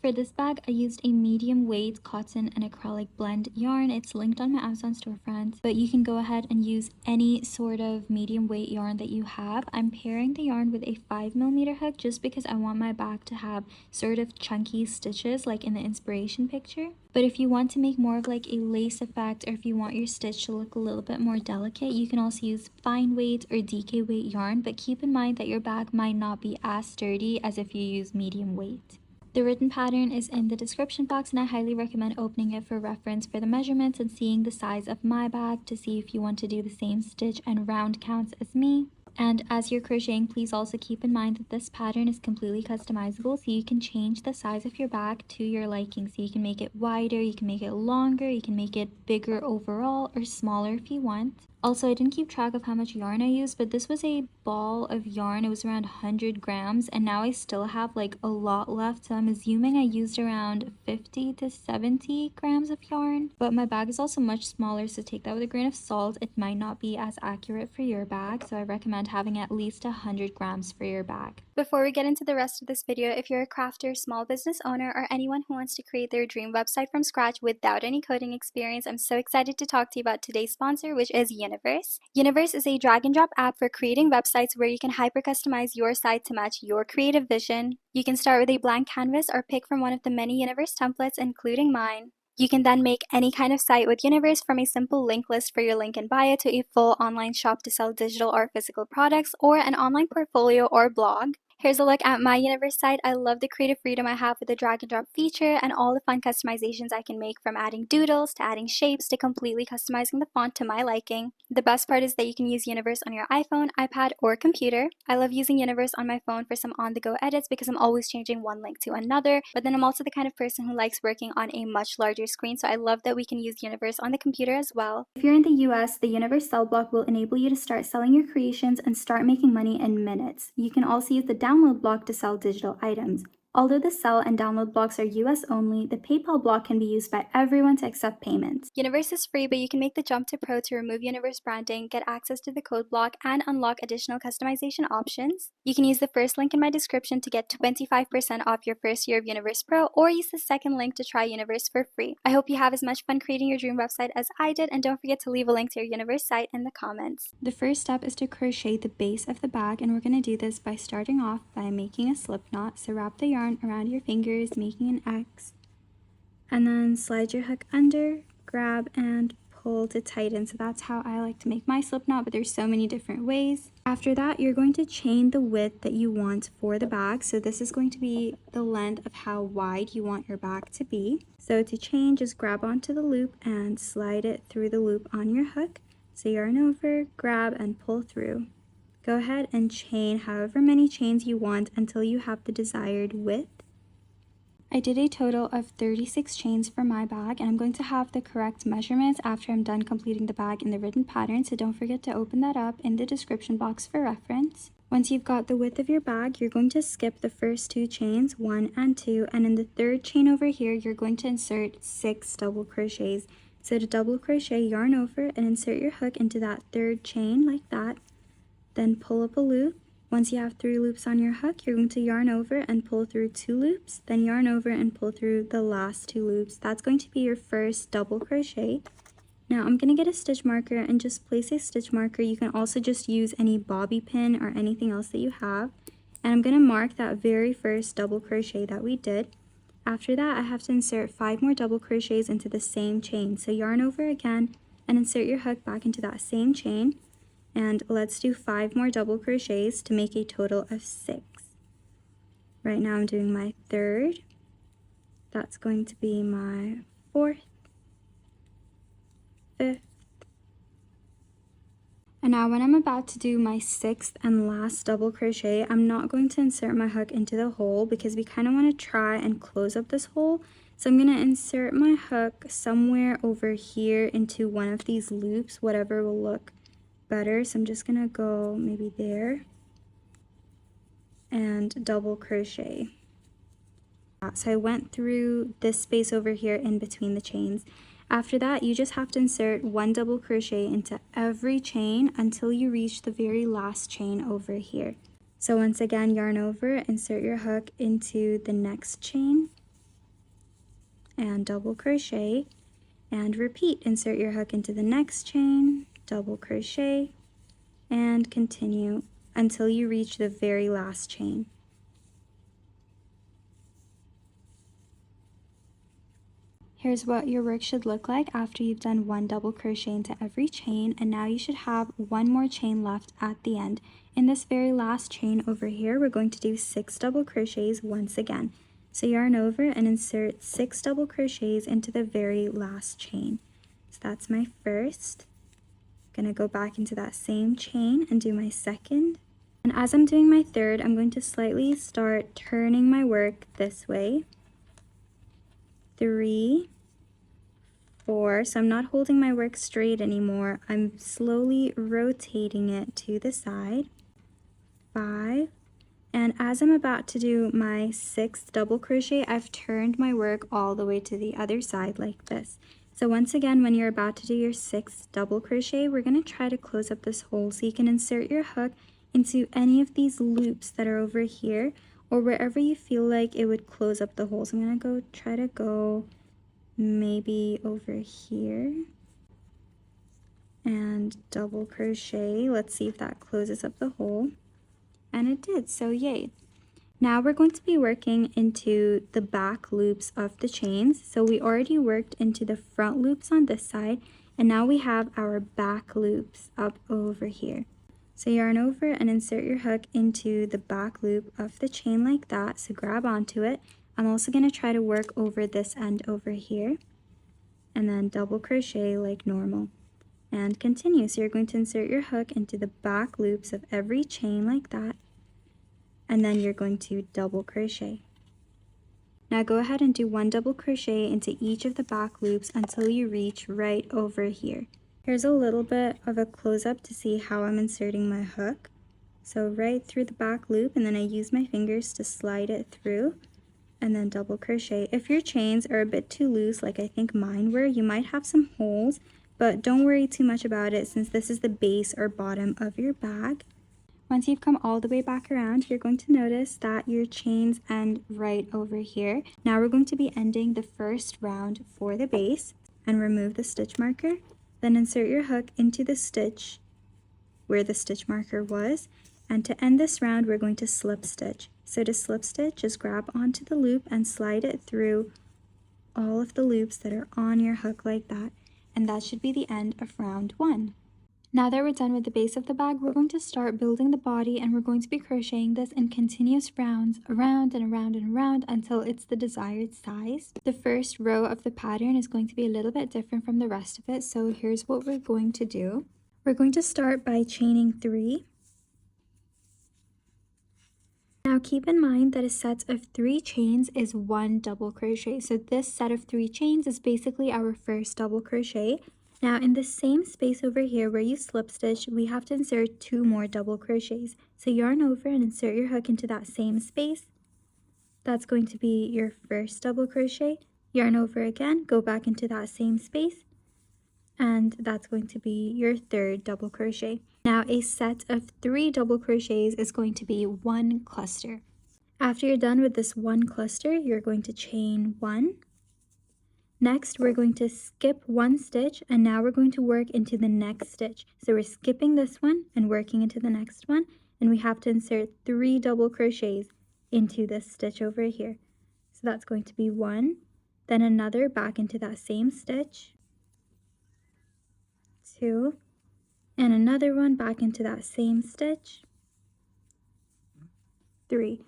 For this bag, I used a medium weight cotton and acrylic blend yarn. It's linked on my Amazon storefront, but you can go ahead and use any sort of medium weight yarn that you have. I'm pairing the yarn with a 5mm hook just because I want my bag to have sort of chunky stitches like in the inspiration picture. But if you want to make more of like a lace effect, or if you want your stitch to look a little bit more delicate, you can also use fine weight or DK weight yarn, but keep in mind that your bag might not be as sturdy as if you use medium weight. The written pattern is in the description box, and I highly recommend opening it for reference for the measurements and seeing the size of my bag to see if you want to do the same stitch and round counts as me. And as you're crocheting, please also keep in mind that this pattern is completely customizable, so you can change the size of your bag to your liking. So you can make it wider, you can make it longer, you can make it bigger overall or smaller if you want. Also, I didn't keep track of how much yarn I used, but this was a ball of yarn. It was around 100 grams, and now I still have like a lot left, so I'm assuming I used around 50 to 70 grams of yarn. But my bag is also much smaller, so take that with a grain of salt. It might not be as accurate for your bag, so I recommend having at least 100 grams for your bag. Before we get into the rest of this video, if you're a crafter, small business owner, or anyone who wants to create their dream website from scratch without any coding experience, I'm so excited to talk to you about today's sponsor, which is Universe. Universe is a drag and drop app for creating websites where you can hyper customize your site to match your creative vision. You can start with a blank canvas or pick from one of the many Universe templates, including mine. You can then make any kind of site with Universe, from a simple link list for your link in bio to a full online shop to sell digital or physical products, or an online portfolio or blog. Here's a look at my Universe site. I love the creative freedom I have with the drag and drop feature and all the fun customizations I can make, from adding doodles to adding shapes to completely customizing the font to my liking. The best part is that you can use Universe on your iPhone, iPad, or computer. I love using Universe on my phone for some on-the-go edits because I'm always changing one link to another, but then I'm also the kind of person who likes working on a much larger screen, so I love that we can use Universe on the computer as well. If you're in the US, the Universe sell block will enable you to start selling your creations and start making money in minutes. You can also use the download block to sell digital items. Although the sell and download blocks are US only, the PayPal block can be used by everyone to accept payments. Universe is free, but you can make the jump to Pro to remove Universe branding, get access to the code block, and unlock additional customization options. You can use the first link in my description to get 25% off your first year of Universe Pro, or use the second link to try Universe for free. I hope you have as much fun creating your dream website as I did, and don't forget to leave a link to your Universe site in the comments. The first step is to crochet the base of the bag, and we're going to do this by starting off by making a slip knot. So wrap the yarn around your fingers, making an X, and then slide your hook under, grab, and pull to tighten. So that's how I like to make my slip knot, but there's so many different ways. After that, you're going to chain the width that you want for the bag. So this is going to be the length of how wide you want your bag to be. So to chain, just grab onto the loop and slide it through the loop on your hook. So yarn over, grab, and pull through. Go ahead and chain however many chains you want until you have the desired width. I did a total of 36 chains for my bag, and I'm going to have the correct measurements after I'm done completing the bag in the written pattern, so don't forget to open that up in the description box for reference. Once you've got the width of your bag, you're going to skip the first 2 chains, 1 and 2, and in the third chain over here, you're going to insert 6 double crochets. So to double crochet, yarn over and insert your hook into that third chain like that, then pull up a loop. Once you have 3 loops on your hook, you're going to yarn over and pull through 2 loops, then yarn over and pull through the last 2 loops. That's going to be your first double crochet. Now I'm going to get a stitch marker and just place a stitch marker. You can also just use any bobby pin or anything else that you have. And I'm going to mark that very first double crochet that we did. After that, I have to insert 5 more double crochets into the same chain. So yarn over again and insert your hook back into that same chain. And let's do 5 more double crochets to make a total of 6. Right now I'm doing my third. That's going to be my 4th, 5th. And now when I'm about to do my 6th and last double crochet, I'm not going to insert my hook into the hole because we kind of want to try and close up this hole. So I'm going to insert my hook somewhere over here into one of these loops, whatever will look better. So I'm just gonna go maybe there and double crochet. So I went through this space over here in between the chains. After that, you just have to insert 1 double crochet into every chain until you reach the very last chain over here. So once again, yarn over, insert your hook into the next chain, and double crochet, and repeat. Insert your hook into the next chain, double crochet, and continue until you reach the very last chain. Here's what your work should look like after you've done 1 double crochet into every chain, and now you should have 1 more chain left at the end. In this very last chain over here, we're going to do 6 double crochets once again. So yarn over and insert 6 double crochets into the very last chain. So that's my first. I'm going to go back into that same chain and do my second. And as I'm doing my third, I'm going to slightly start turning my work this way. 3, 4, so I'm not holding my work straight anymore. I'm slowly rotating it to the side. 5, and as I'm about to do my 6th double crochet, I've turned my work all the way to the other side like this. So once again, when you're about to do your 6th double crochet, we're going to try to close up this hole, so you can insert your hook into any of these loops that are over here, or wherever you feel like it would close up the hole. So I'm going to try to go maybe over here and double crochet. Let's see if that closes up the hole. And it did, so yay. Now we're going to be working into the back loops of the chains. So we already worked into the front loops on this side, and now we have our back loops up over here. So yarn over and insert your hook into the back loop of the chain like that, so grab onto it. I'm also going to try to work over this end over here, and then double crochet like normal, and continue. So you're going to insert your hook into the back loops of every chain like that, and then you're going to double crochet. Now go ahead and do 1 double crochet into each of the back loops until you reach right over here. Here's a little bit of a close-up to see how I'm inserting my hook. So right through the back loop, and then I use my fingers to slide it through, and then double crochet. If your chains are a bit too loose, like I think mine were, you might have some holes, but don't worry too much about it since this is the base or bottom of your bag. Once you've come all the way back around, you're going to notice that your chains end right over here. Now we're going to be ending the first round for the base, and remove the stitch marker. Then insert your hook into the stitch where the stitch marker was, and to end this round we're going to slip stitch. So to slip stitch, just grab onto the loop and slide it through all of the loops that are on your hook like that, and that should be the end of round 1. Now that we're done with the base of the bag, we're going to start building the body, and we're going to be crocheting this in continuous rounds around and around and around until it's the desired size. The first row of the pattern is going to be a little bit different from the rest of it, so here's what we're going to do. We're going to start by chaining 3. Now keep in mind that a set of 3 chains is 1 double crochet, so this set of 3 chains is basically our first double crochet. Now in the same space over here where you slip stitch, we have to insert 2 more double crochets. So yarn over and insert your hook into that same space. That's going to be your first double crochet. Yarn over again, go back into that same space, and that's going to be your third double crochet. Now a set of 3 double crochets is going to be 1 cluster. After you're done with this 1 cluster, you're going to chain 1. Next, we're going to skip 1 stitch, and now we're going to work into the next stitch. So we're skipping this one and working into the next one, and we have to insert 3 double crochets into this stitch over here. So that's going to be 1, then another back into that same stitch, 2, and another one back into that same stitch, 3.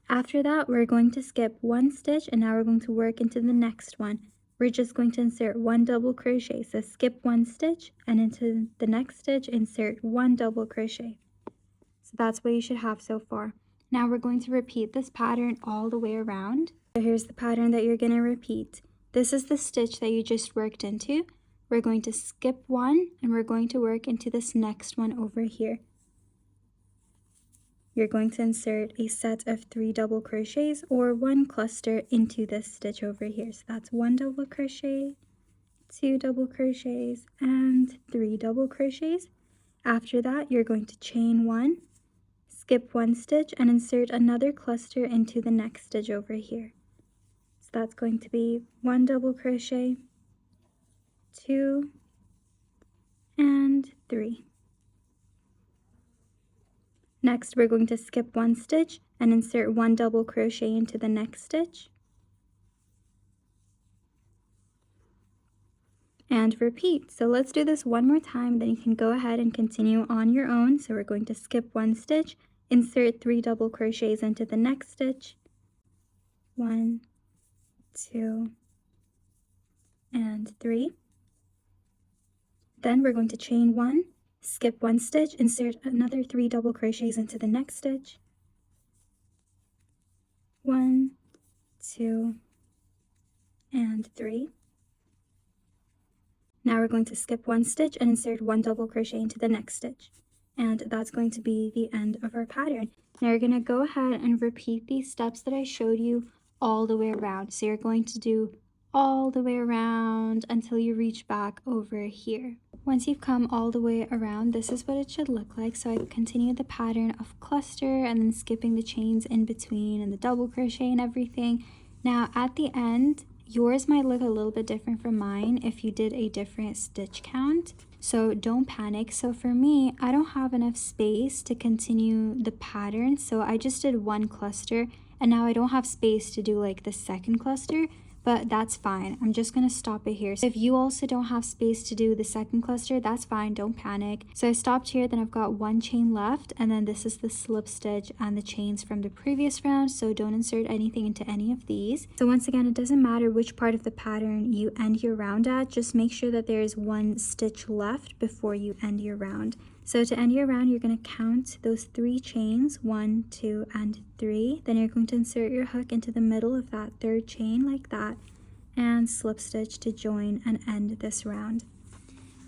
After that, we're going to skip 1 stitch, and now we're going to work into the next one. We're just going to insert 1 double crochet. So skip 1 stitch, and into the next stitch, insert 1 double crochet. So that's what you should have so far. Now we're going to repeat this pattern all the way around. So here's the pattern that you're going to repeat. This is the stitch that you just worked into. We're going to skip 1, and we're going to work into this next one over here. You're going to insert a set of 3 double crochets or 1 cluster into this stitch over here. So that's 1 double crochet, 2 double crochets, and 3 double crochets. After that, you're going to chain 1, skip 1 stitch, and insert another cluster into the next stitch over here. So that's going to be 1 double crochet, 2, and 3. Next, we're going to skip 1 stitch and insert 1 double crochet into the next stitch. And repeat. So let's do this one more time, then you can go ahead and continue on your own. So we're going to skip 1 stitch, insert 3 double crochets into the next stitch. 1, 2, and 3. Then we're going to chain 1, skip 1 stitch, insert another 3 double crochets into the next stitch. 1, 2, and 3. Now we're going to skip 1 stitch and insert 1 double crochet into the next stitch. And that's going to be the end of our pattern. Now you're going to go ahead and repeat these steps that I showed you all the way around. So you're going to do all the way around until you reach back over here. Once you've come all the way around, this is what it should look like. So I continue the pattern of cluster and then skipping the chains in between and the double crochet and everything. Now at the end, yours might look a little bit different from mine if you did a different stitch count. So don't panic. So for me, I don't have enough space to continue the pattern. So I just did 1 cluster and now I don't have space to do like the second cluster. But that's fine. I'm just going to stop it here. So if you also don't have space to do the second cluster, that's fine. Don't panic. So I stopped here, then I've got 1 chain left, and then this is the slip stitch and the chains from the previous round, so don't insert anything into any of these. So once again, it doesn't matter which part of the pattern you end your round at, just make sure that there is 1 stitch left before you end your round. So to end your round, you're going to count those 3 chains, 1, 2, and 3. Then you're going to insert your hook into the middle of that 3rd chain like that, and slip stitch to join and end this round.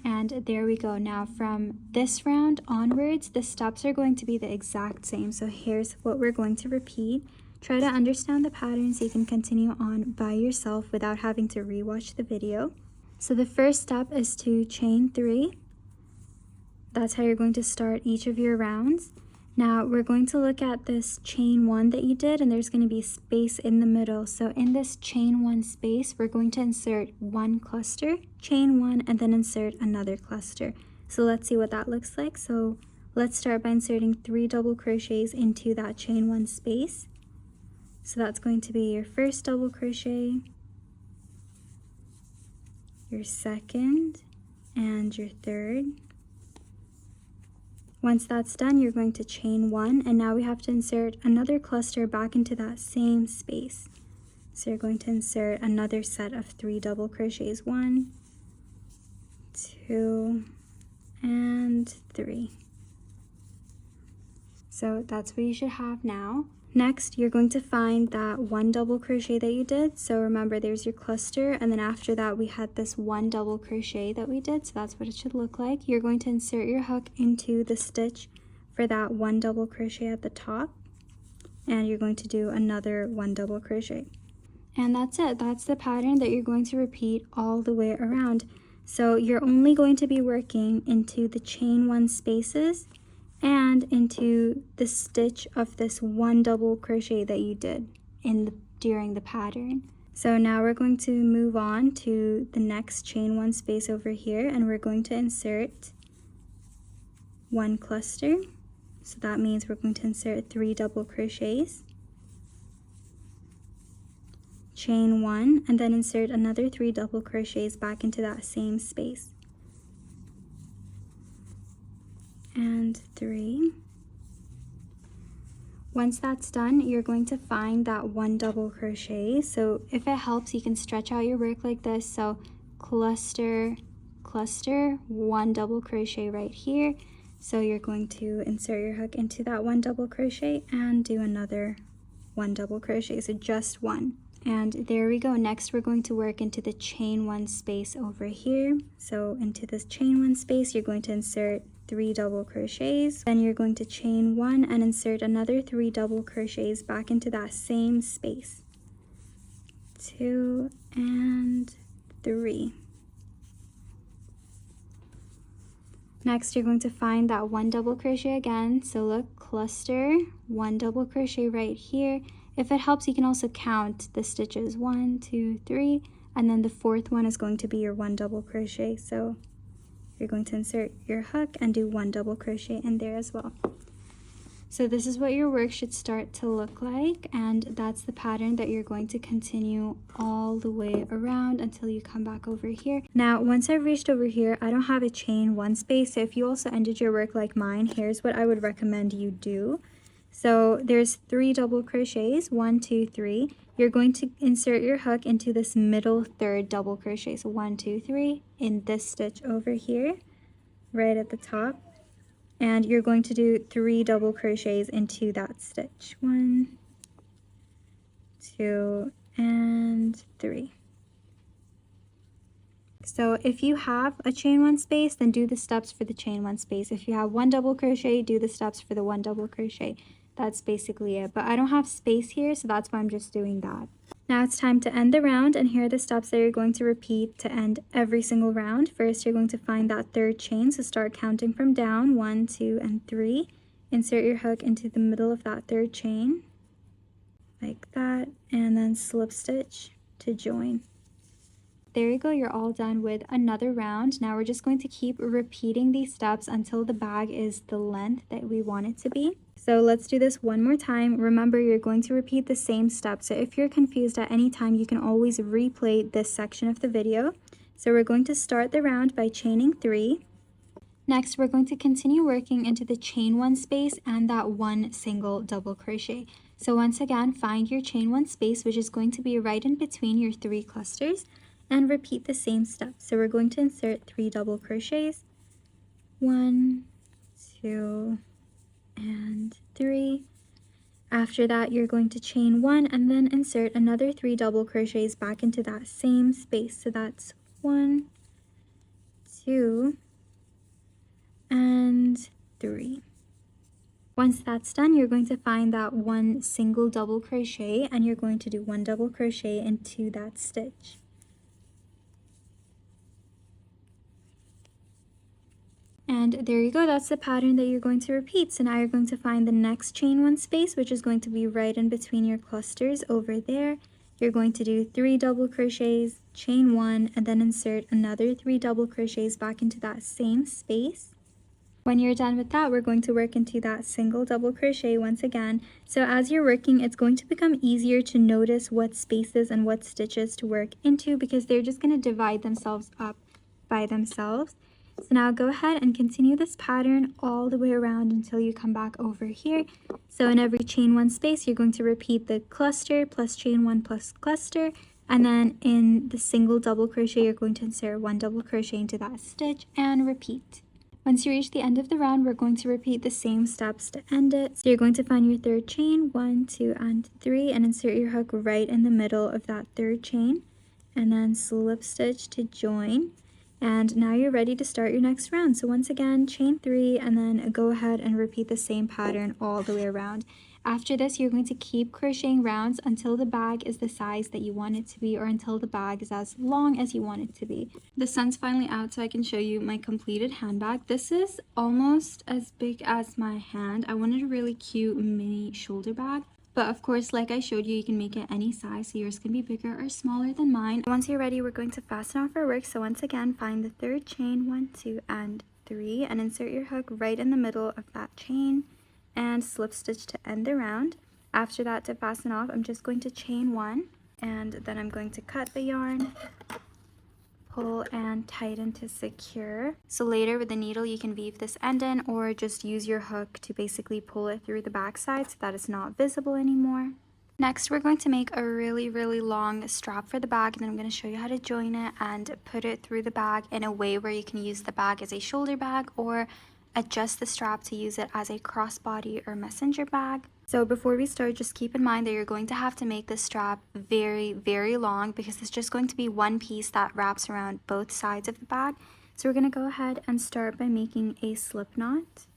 And there we go. Now from this round onwards, the steps are going to be the exact same. So here's what we're going to repeat. Try to understand the pattern so you can continue on by yourself without having to rewatch the video. So the first step is to chain 3. That's how you're going to start each of your rounds. Now we're going to look at this chain 1 that you did, and there's going to be space in the middle. So in this chain 1 space, we're going to insert 1 cluster, chain 1, and then insert another cluster. So let's see what that looks like. So let's start by inserting 3 double crochets into that chain 1 space. So that's going to be your first double crochet, your second, and your third. Once that's done, you're going to chain 1, and now we have to insert another cluster back into that same space. So you're going to insert another set of 3 double crochets, 1, 2, and 3. So that's what you should have now. Next, you're going to find that 1 double crochet that you did. So remember, there's your cluster, and then after that we had this 1 double crochet that we did. So that's what it should look like. You're going to insert your hook into the stitch for that 1 double crochet at the top, and you're going to do another 1 double crochet. And that's it. That's the pattern that you're going to repeat all the way around. So you're only going to be working into the chain 1 spaces and into the stitch of this 1 double crochet that you did during the pattern. So now we're going to move on to the next chain 1 space over here, and we're going to insert 1 cluster. So that means we're going to insert 3 double crochets, chain 1, and then insert another 3 double crochets back into that same space. And 3. Once that's done, you're going to find that 1 double crochet. So if it helps, you can stretch out your work like this. So cluster, cluster, 1 double crochet right here. So you're going to insert your hook into that 1 double crochet and do another 1 double crochet, so just 1. And there we go. Next, we're going to work into the chain 1 space over here. So into this chain 1 space, you're going to insert 3 double crochets, then you're going to chain 1 and insert another 3 double crochets back into that same space. 2 and 3. Next, you're going to find that 1 double crochet again. So look, cluster, 1 double crochet right here. If it helps, you can also count the stitches, 1, 2, 3, and then the fourth one is going to be your 1 double crochet. So you're going to insert your hook and do 1 double crochet in there as well. So this is what your work should start to look like, and that's the pattern that you're going to continue all the way around until you come back over here. Now, once I've reached over here, I don't have a chain 1 space, so if you also ended your work like mine, here's what I would recommend you do. So there's 3 double crochets, 1, 2, 3. You're going to insert your hook into this middle third double crochet. So 1, 2, 3 in this stitch over here, right at the top. And you're going to do 3 double crochets into that stitch. 1, 2, and 3. So if you have a chain 1 space, then do the steps for the chain 1 space. If you have 1 double crochet, do the steps for the 1 double crochet. That's basically it. But I don't have space here, so that's why I'm just doing that. Now it's time to end the round, and here are the steps that you're going to repeat to end every single round. First, you're going to find that third chain, so start counting from down, 1, 2, and 3. Insert your hook into the middle of that third chain, like that, and then slip stitch to join. There you go, you're all done with another round. Now we're just going to keep repeating these steps until the bag is the length that we want it to be. So let's do this one more time. Remember, you're going to repeat the same steps. So if you're confused at any time, you can always replay this section of the video. So we're going to start the round by chaining 3. Next, we're going to continue working into the chain 1 space and that 1 single double crochet. So once again, find your chain 1 space, which is going to be right in between your 3 clusters, and repeat the same steps. So we're going to insert 3 double crochets, 1, 2, and 3. After that, you're going to chain 1 and then insert another 3 double crochets back into that same space. So that's 1, 2, and 3. Once that's done, you're going to find that 1 single double crochet, and you're going to do 1 double crochet into that stitch. And there you go, that's the pattern that you're going to repeat. So now you're going to find the next chain 1 space, which is going to be right in between your clusters over there. You're going to do 3 double crochets, chain 1, and then insert another 3 double crochets back into that same space. When you're done with that, we're going to work into that single double crochet once again. So as you're working, it's going to become easier to notice what spaces and what stitches to work into, because they're just going to divide themselves up by themselves. So now go ahead and continue this pattern all the way around until you come back over here. So in every chain 1 space, you're going to repeat the cluster plus chain 1 plus cluster, and then in the single double crochet, you're going to insert 1 double crochet into that stitch and repeat. Once you reach the end of the round, we're going to repeat the same steps to end it. So you're going to find your third chain, 1, 2, and 3, and insert your hook right in the middle of that third chain, and then slip stitch to join. And now you're ready to start your next round. So once again, chain 3, and then go ahead and repeat the same pattern all the way around. After this, you're going to keep crocheting rounds until the bag is the size that you want it to be, or until the bag is as long as you want it to be. The sun's finally out, so I can show you my completed handbag. This is almost as big as my hand. I wanted a really cute mini shoulder bag. But of course, like I showed you, you can make it any size, so yours can be bigger or smaller than mine. Once you're ready, we're going to fasten off our work. So once again, find the third chain, 1, 2, and 3, and insert your hook right in the middle of that chain and slip stitch to end the round. After that, to fasten off, I'm just going to chain 1, and then I'm going to cut the yarn, pull and tighten to secure. So later with the needle, you can weave this end in, or just use your hook to basically pull it through the back side so that it's not visible anymore. Next, we're going to make a really long strap for the bag, and then I'm going to show you how to join it and put it through the bag in a way where you can use the bag as a shoulder bag, or adjust the strap to use it as a crossbody or messenger bag. So before we start, just keep in mind that you're going to have to make this strap very long, because it's just going to be one piece that wraps around both sides of the bag. So we're going to go ahead and start by making a slip knot.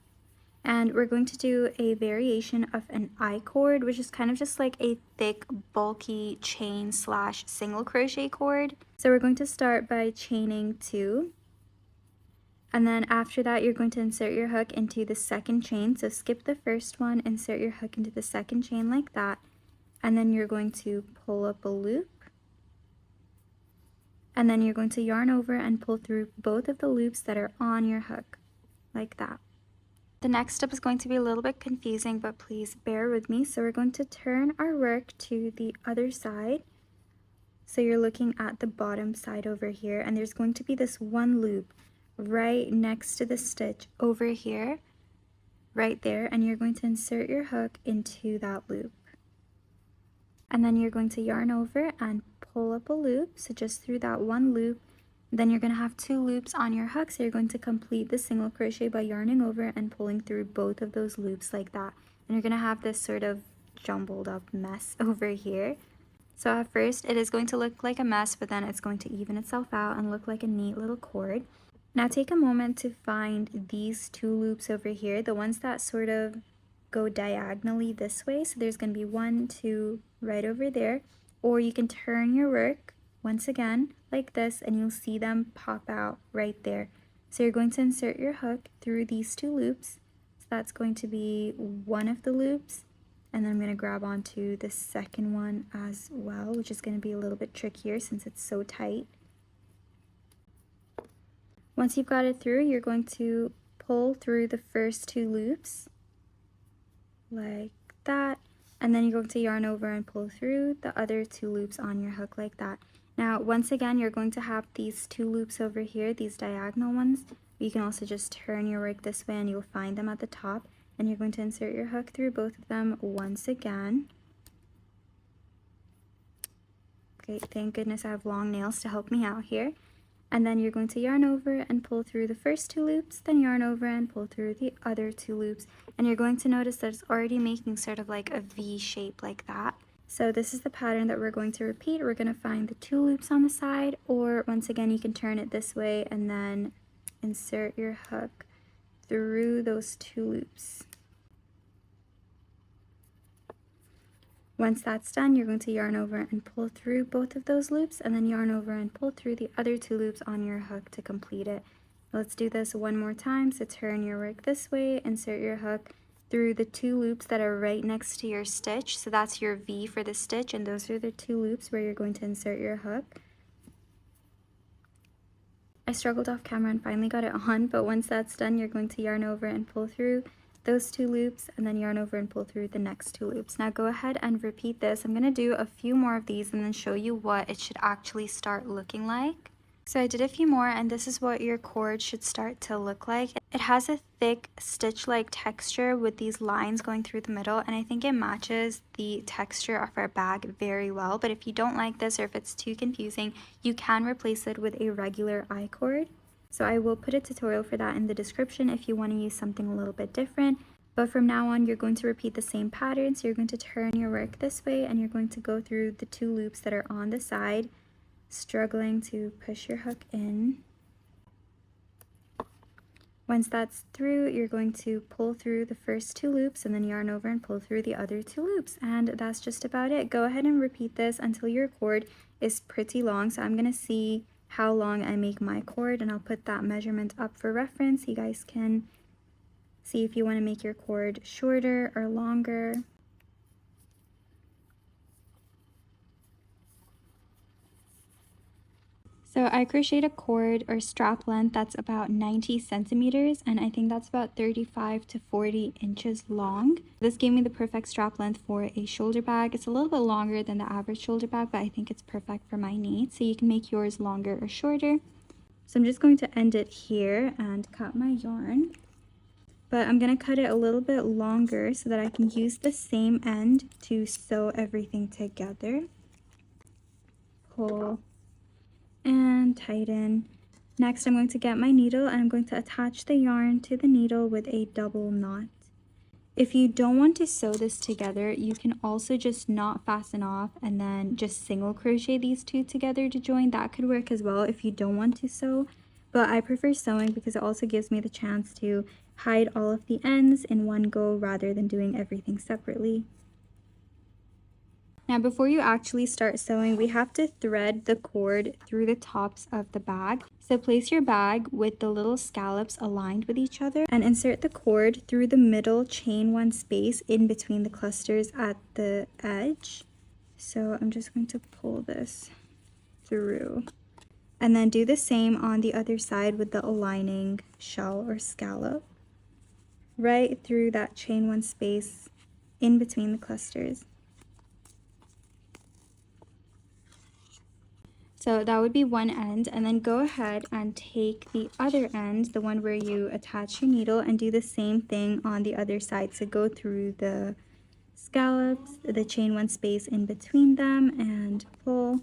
And we're going to do a variation of an I-cord, which is kind of just like a thick, bulky chain / single crochet cord. So we're going to start by chaining 2. And then after that, you're going to insert your hook into the second chain. So skip the first one, insert your hook into the second chain like that. and then you're going to pull up a loop, and then you're going to yarn over and pull through both of the loops that are on your hook, like that. The next step is going to be a little bit confusing, but please bear with me. So we're going to turn our work to the other side. So you're looking at the bottom side over here, and there's going to be this one loop right next to the stitch over here, right there, and you're going to insert your hook into that loop. And then you're going to yarn over and pull up a loop, so just through that one loop. Then you're going to have 2 loops on your hook, so you're going to complete the single crochet by yarning over and pulling through both of those loops like that. And you're going to have this sort of jumbled up mess over here. So at first it is going to look like a mess, but then it's going to even itself out and look like a neat little cord. Now take a moment to find these 2 loops over here, the ones that sort of go diagonally this way. So there's going to be 1, 2 right over there, or you can turn your work once again like this and you'll see them pop out right there. So you're going to insert your hook through these 2 loops. So that's going to be one of the loops, and then I'm going to grab onto the second one as well, which is going to be a little bit trickier since it's so tight. Once you've got it through, you're going to pull through the first 2 loops like that, and then you're going to yarn over and pull through the other 2 loops on your hook like that. Now once again, you're going to have these 2 loops over here, these diagonal ones. You can also just turn your work this way and you'll find them at the top, and you're going to insert your hook through both of them once again. Okay, thank goodness I have long nails to help me out here. And then you're going to yarn over and pull through the first 2 loops, then yarn over and pull through the other 2 loops. And you're going to notice that it's already making sort of like a V shape like that. So this is the pattern that we're going to repeat. We're going to find the 2 loops on the side, or once again you can turn it this way and then insert your hook through those 2 loops. Once that's done, you're going to yarn over and pull through both of those loops, and then yarn over and pull through the other 2 loops on your hook to complete it. Let's do this one more time. So turn your work this way, insert your hook through the 2 loops that are right next to your stitch. So that's your V for the stitch, and those are the 2 loops where you're going to insert your hook. I struggled off camera and finally got it on, but once that's done, you're going to yarn over and pull through those 2 loops, and then yarn over and pull through the next 2 loops. Now go ahead and repeat this. I'm going to do a few more of these and then show you what it should actually start looking like. So I did a few more, and this is what your cord should start to look like. It has a thick stitch-like texture with these lines going through the middle, and I think it matches the texture of our bag very well. But if you don't like this, or if it's too confusing, you can replace it with a regular I-cord. So I will put a tutorial for that in the description if you want to use something a little bit different. But from now on, you're going to repeat the same pattern. So you're going to turn your work this way, and you're going to go through the 2 loops that are on the side, struggling to push your hook in. Once that's through, you're going to pull through the first 2 loops and then yarn over and pull through the other 2 loops. And that's just about it. Go ahead and repeat this until your cord is pretty long. So I'm going to see how long I make my cord, and I'll put that measurement up for reference. You guys can see if you want to make your cord shorter or longer. So I crocheted a cord or strap length that's about 90 centimeters, and I think that's about 35 to 40 inches long. This gave me the perfect strap length for a shoulder bag. It's a little bit longer than the average shoulder bag, but I think it's perfect for my needs. So you can make yours longer or shorter. So I'm just going to end it here and cut my yarn. But I'm going to cut it a little bit longer so that I can use the same end to sew everything together. Pull and tighten. Next, I'm going to get my needle and I'm going to attach the yarn to the needle with a double knot. If you don't want to sew this together, you can also just not fasten off and then just single crochet these 2 together to join. That could work as well if you don't want to sew, but I prefer sewing because it also gives me the chance to hide all of the ends in one go rather than doing everything separately. Now before you actually start sewing, we have to thread the cord through the tops of the bag. So place your bag with the little scallops aligned with each other and insert the cord through the middle chain 1 space in between the clusters at the edge. So I'm just going to pull this through. And then do the same on the other side with the aligning shell or scallop. Right through that chain 1 space in between the clusters. So that would be one end, and then go ahead and take the other end, the one where you attach your needle, and do the same thing on the other side. So go through the scallops, the chain 1 space in between them, and pull.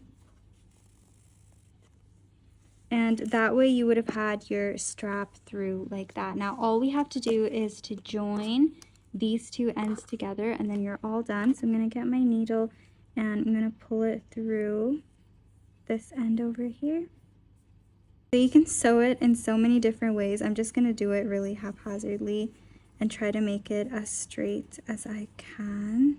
And that way you would have had your strap through like that. Now all we have to do is to join these 2 ends together, and then you're all done. So I'm going to get my needle and I'm going to pull it through this end over here. So you can sew it in so many different ways. I'm just going to do it really haphazardly and try to make it as straight as I can.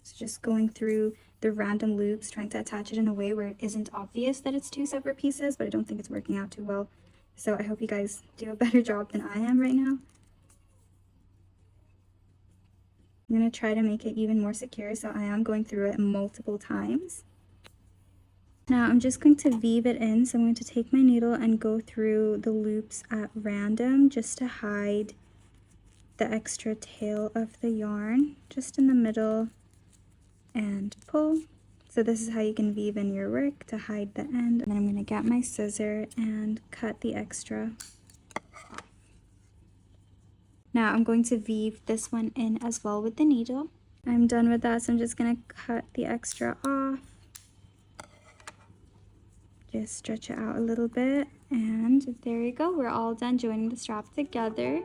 So just going through the random loops, trying to attach it in a way where it isn't obvious that it's 2 separate pieces, but I don't think it's working out too well. So I hope you guys do a better job than I am right now. I'm going to try to make it even more secure, so I am going through it multiple times. Now I'm just going to weave it in, so I'm going to take my needle and go through the loops at random just to hide the extra tail of the yarn, just in the middle, and pull. So this is how you can weave in your work to hide the end. And then I'm going to get my scissor and cut the extra off. Now I'm going to weave this one in as well with the needle. I'm done with that, so I'm just going to cut the extra off. Just stretch it out a little bit, and there you go. We're all done joining the strap together.